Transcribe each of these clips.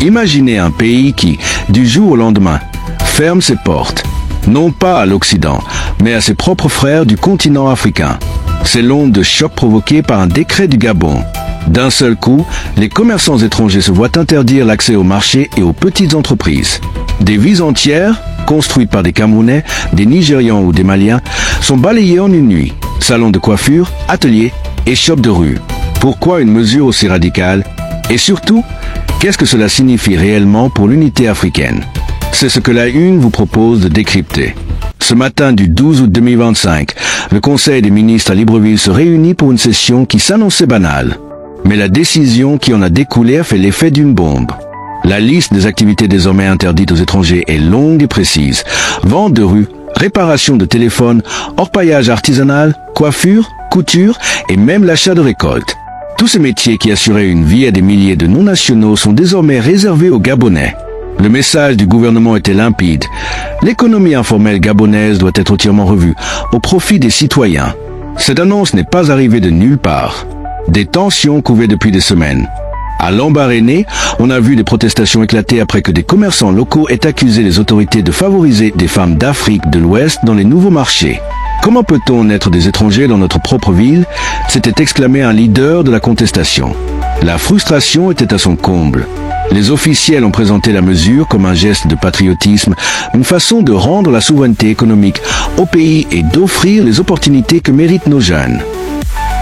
Imaginez un pays qui, du jour au lendemain, ferme ses portes, non pas à l'Occident, mais à ses propres frères du continent africain. C'est l'onde de choc provoquée par un décret du Gabon. D'un seul coup, les commerçants étrangers se voient interdire l'accès au marché et aux petites entreprises. Des villes entières, construites par des Camerounais, des Nigérians ou des Maliens, sont balayées en une nuit. Salons de coiffure, ateliers et shops de rue. Pourquoi une mesure aussi radicale? Et surtout, qu'est-ce que cela signifie réellement pour l'unité africaine? C'est ce que la Une vous propose de décrypter. Ce matin du 12 août 2025, le Conseil des ministres à Libreville se réunit pour une session qui s'annonçait banale. Mais la décision qui en a découlé a fait l'effet d'une bombe. La liste des activités désormais interdites aux étrangers est longue et précise. Vente de rue, réparation de téléphone, orpaillage artisanal, coiffure, couture et même l'achat de récoltes. Tous ces métiers qui assuraient une vie à des milliers de non-nationaux sont désormais réservés aux Gabonais. Le message du gouvernement était limpide. L'économie informelle gabonaise doit être entièrement revue au profit des citoyens. Cette annonce n'est pas arrivée de nulle part. Des tensions couvaient depuis des semaines. À Lambaréné, on a vu des protestations éclater après que des commerçants locaux aient accusé les autorités de favoriser des femmes d'Afrique de l'Ouest dans les nouveaux marchés. Comment peut-on être des étrangers dans notre propre ville? S'était exclamé un leader de la contestation. La frustration était à son comble. Les officiels ont présenté la mesure comme un geste de patriotisme, une façon de rendre la souveraineté économique au pays et d'offrir les opportunités que méritent nos jeunes.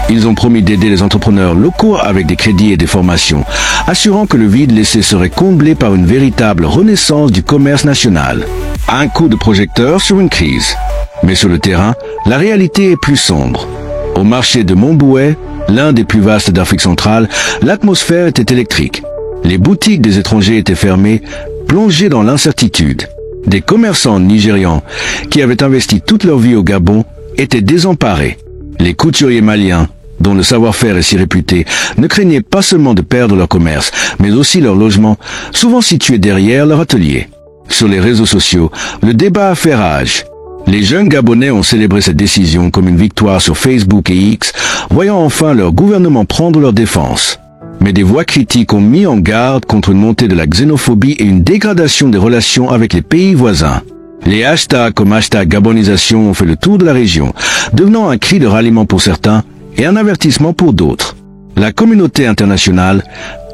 Ils ont promis d'aider les entrepreneurs locaux avec des crédits et des formations, assurant que le vide laissé serait comblé par une véritable renaissance du commerce national. Un coup de projecteur sur une crise. Mais sur le terrain, la réalité est plus sombre. Au marché de Montbouet, l'un des plus vastes d'Afrique centrale, l'atmosphère était électrique. Les boutiques des étrangers étaient fermées, plongées dans l'incertitude. Des commerçants nigérians, qui avaient investi toute leur vie au Gabon, étaient désemparés. Les couturiers maliens, dont le savoir-faire est si réputé, ne craignaient pas seulement de perdre leur commerce, mais aussi leur logement, souvent situé derrière leur atelier. Sur les réseaux sociaux, le débat a fait rage. Les jeunes Gabonais ont célébré cette décision comme une victoire sur Facebook et X, voyant enfin leur gouvernement prendre leur défense. Mais des voix critiques ont mis en garde contre une montée de la xénophobie et une dégradation des relations avec les pays voisins. Les hashtags comme hashtag gabonisation ont fait le tour de la région, devenant un cri de ralliement pour certains et un avertissement pour d'autres. La communauté internationale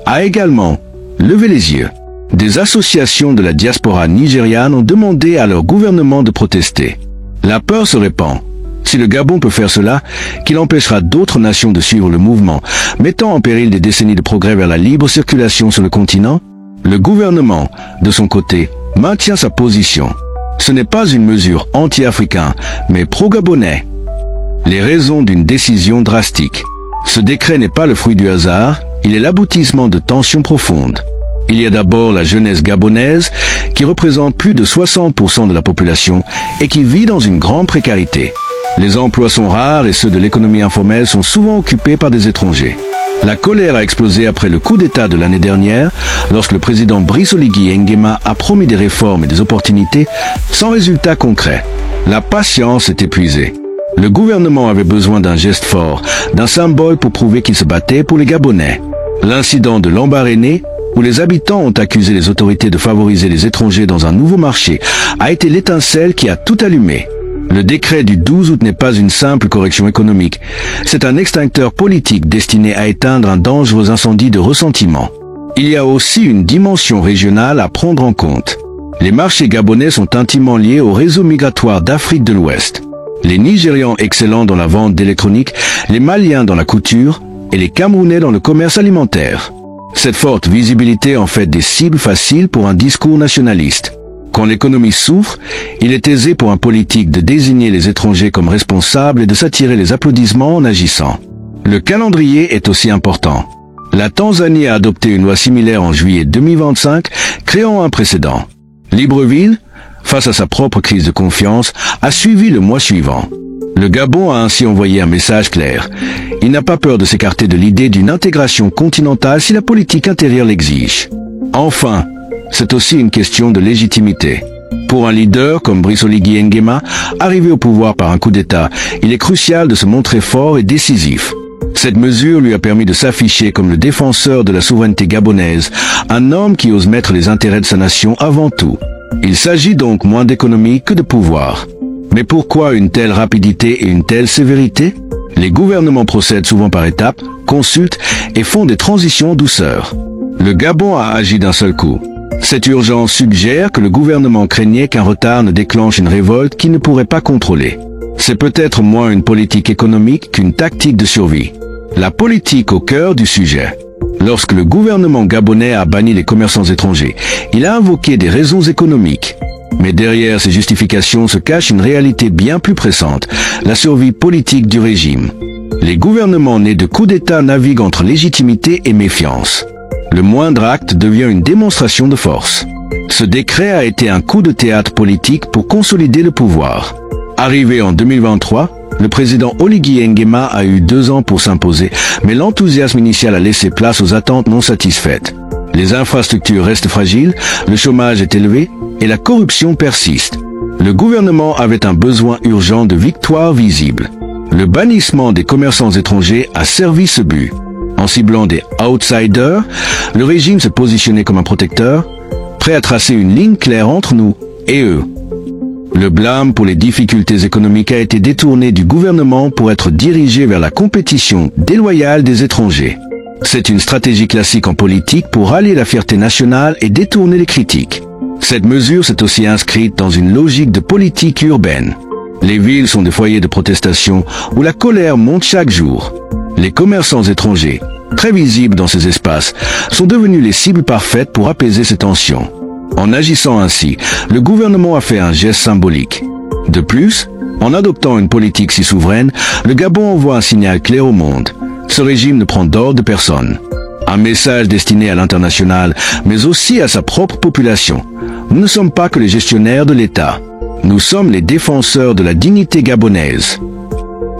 a également levé les yeux. Des associations de la diaspora nigériane ont demandé à leur gouvernement de protester. La peur se répand. Si le Gabon peut faire cela, qu'il empêchera d'autres nations de suivre le mouvement, mettant en péril des décennies de progrès vers la libre circulation sur le continent? Le gouvernement, de son côté, maintient sa position. Ce n'est pas une mesure anti-africaine, mais pro-gabonais. Les raisons d'une décision drastique. Ce décret n'est pas le fruit du hasard, il est l'aboutissement de tensions profondes. Il y a d'abord la jeunesse gabonaise, qui représente plus de 60% de la population et qui vit dans une grande précarité. Les emplois sont rares et ceux de l'économie informelle sont souvent occupés par des étrangers. La colère a explosé après le coup d'État de l'année dernière, lorsque le président Brice Oligui Nguema a promis des réformes et des opportunités sans résultat concret. La patience est épuisée. Le gouvernement avait besoin d'un geste fort, d'un symbole pour prouver qu'il se battait pour les Gabonais. L'incident de Lambaréné, où les habitants ont accusé les autorités de favoriser les étrangers dans un nouveau marché, a été l'étincelle qui a tout allumé. Le décret du 12 août n'est pas une simple correction économique. C'est un extincteur politique destiné à éteindre un dangereux incendie de ressentiment. Il y a aussi une dimension régionale à prendre en compte. Les marchés gabonais sont intimement liés au réseau migratoire d'Afrique de l'Ouest. Les Nigérians excellents dans la vente d'électronique, les Maliens dans la couture et les Camerounais dans le commerce alimentaire. Cette forte visibilité en fait des cibles faciles pour un discours nationaliste. Quand l'économie souffre, il est aisé pour un politique de désigner les étrangers comme responsables et de s'attirer les applaudissements en agissant. Le calendrier est aussi important. La Tanzanie a adopté une loi similaire en juillet 2025, créant un précédent. Libreville, face à sa propre crise de confiance, a suivi le mois suivant. Le Gabon a ainsi envoyé un message clair. Il n'a pas peur de s'écarter de l'idée d'une intégration continentale si la politique intérieure l'exige. Enfin, c'est aussi une question de légitimité. Pour un leader comme Brice Oligui Nguema, arrivé au pouvoir par un coup d'État, il est crucial de se montrer fort et décisif. Cette mesure lui a permis de s'afficher comme le défenseur de la souveraineté gabonaise, un homme qui ose mettre les intérêts de sa nation avant tout. Il s'agit donc moins d'économie que de pouvoir. Mais pourquoi une telle rapidité et une telle sévérité? Les gouvernements procèdent souvent par étapes, consultent et font des transitions en douceur. Le Gabon a agi d'un seul coup. Cette urgence suggère que le gouvernement craignait qu'un retard ne déclenche une révolte qu'il ne pourrait pas contrôler. C'est peut-être moins une politique économique qu'une tactique de survie. La politique au cœur du sujet. Lorsque le gouvernement gabonais a banni les commerçants étrangers, il a invoqué des raisons économiques. Mais derrière ces justifications se cache une réalité bien plus pressante, la survie politique du régime. Les gouvernements nés de coups d'État naviguent entre légitimité et méfiance. Le moindre acte devient une démonstration de force. Ce décret a été un coup de théâtre politique pour consolider le pouvoir. Arrivé en 2023, le président Oligui Nguema a eu 2 ans pour s'imposer, mais l'enthousiasme initial a laissé place aux attentes non satisfaites. Les infrastructures restent fragiles, le chômage est élevé et la corruption persiste. Le gouvernement avait un besoin urgent de victoire visible. Le bannissement des commerçants étrangers a servi ce but. En ciblant des outsiders, le régime se positionnait comme un protecteur, prêt à tracer une ligne claire entre nous et eux. Le blâme pour les difficultés économiques a été détourné du gouvernement pour être dirigé vers la compétition déloyale des étrangers. C'est une stratégie classique en politique pour rallier la fierté nationale et détourner les critiques. Cette mesure s'est aussi inscrite dans une logique de politique urbaine. Les villes sont des foyers de protestation où la colère monte chaque jour. Les commerçants étrangers, très visibles dans ces espaces, sont devenus les cibles parfaites pour apaiser ces tensions. En agissant ainsi, le gouvernement a fait un geste symbolique. De plus, en adoptant une politique si souveraine, le Gabon envoie un signal clair au monde. Ce régime ne prend d'ordre de personne. Un message destiné à l'international, mais aussi à sa propre population. Nous ne sommes pas que les gestionnaires de l'État. Nous sommes les défenseurs de la dignité gabonaise.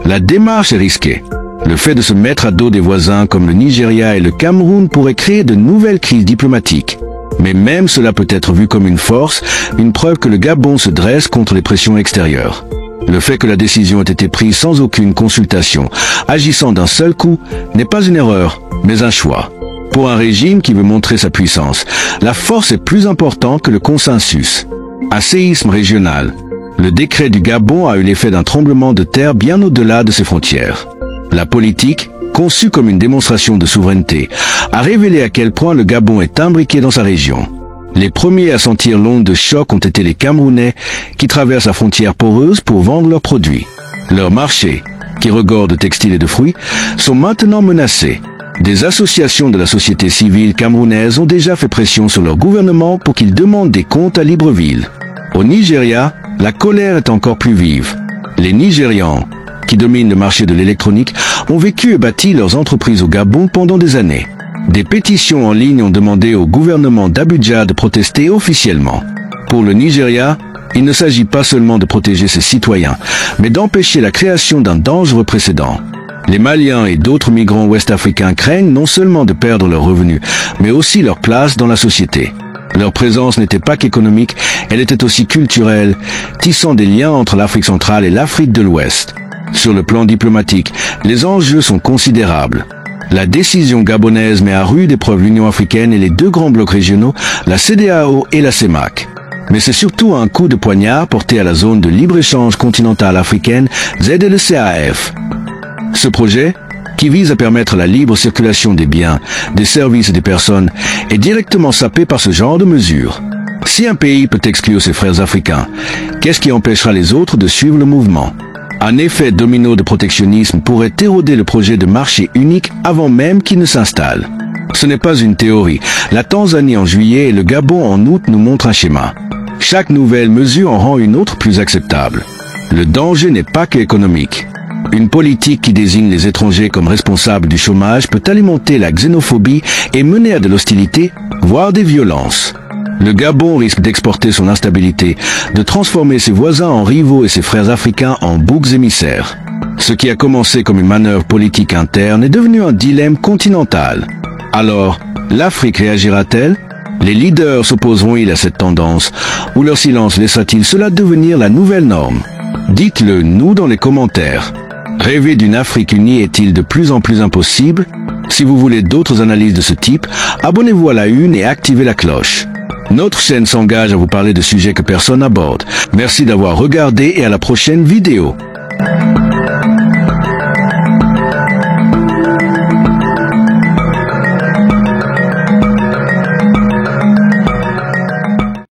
La démarche est risquée. Le fait de se mettre à dos des voisins comme le Nigeria et le Cameroun pourrait créer de nouvelles crises diplomatiques. Mais même cela peut être vu comme une force, une preuve que le Gabon se dresse contre les pressions extérieures. Le fait que la décision ait été prise sans aucune consultation, agissant d'un seul coup, n'est pas une erreur, mais un choix. Pour un régime qui veut montrer sa puissance, la force est plus importante que le consensus. Un séisme régional. Le décret du Gabon a eu l'effet d'un tremblement de terre bien au-delà de ses frontières. La politique, conçue comme une démonstration de souveraineté, a révélé à quel point le Gabon est imbriqué dans sa région. Les premiers à sentir l'onde de choc ont été les Camerounais qui traversent la frontière poreuse pour vendre leurs produits. Leurs marchés, qui regorgent de textiles et de fruits, sont maintenant menacés. Des associations de la société civile camerounaise ont déjà fait pression sur leur gouvernement pour qu'il demande des comptes à Libreville. Au Nigeria, la colère est encore plus vive. Les Nigérians, qui dominent le marché de l'électronique, ont vécu et bâti leurs entreprises au Gabon pendant des années. Des pétitions en ligne ont demandé au gouvernement d'Abuja de protester officiellement. Pour le Nigeria, il ne s'agit pas seulement de protéger ses citoyens, mais d'empêcher la création d'un dangereux précédent. Les Maliens et d'autres migrants ouest-africains craignent non seulement de perdre leurs revenus, mais aussi leur place dans la société. Leur présence n'était pas qu'économique, elle était aussi culturelle, tissant des liens entre l'Afrique centrale et l'Afrique de l'Ouest. Sur le plan diplomatique, les enjeux sont considérables. La décision gabonaise met à rude épreuve l'Union africaine et les 2 grands blocs régionaux, la CEDEAO et la CEMAC. Mais c'est surtout un coup de poignard porté à la zone de libre-échange continentale africaine, ZLCAF. Ce projet, qui vise à permettre la libre circulation des biens, des services et des personnes, est directement sapé par ce genre de mesures. Si un pays peut exclure ses frères africains, qu'est-ce qui empêchera les autres de suivre le mouvement? Un effet domino de protectionnisme pourrait éroder le projet de marché unique avant même qu'il ne s'installe. Ce n'est pas une théorie. La Tanzanie en juillet et le Gabon en août nous montrent un schéma. Chaque nouvelle mesure en rend une autre plus acceptable. Le danger n'est pas qu'économique. Une politique qui désigne les étrangers comme responsables du chômage peut alimenter la xénophobie et mener à de l'hostilité, voire des violences. Le Gabon risque d'exporter son instabilité, de transformer ses voisins en rivaux et ses frères africains en boucs émissaires. Ce qui a commencé comme une manœuvre politique interne est devenu un dilemme continental. Alors, l'Afrique réagira-t-elle? Les leaders s'opposeront-ils à cette tendance, ou leur silence laissera-t-il cela devenir la nouvelle norme? Dites-le nous dans les commentaires. Rêver d'une Afrique unie est-il de plus en plus impossible? Si vous voulez d'autres analyses de ce type, abonnez-vous à la Une et activez la cloche. Notre chaîne s'engage à vous parler de sujets que personne n'aborde. Merci d'avoir regardé et à la prochaine vidéo.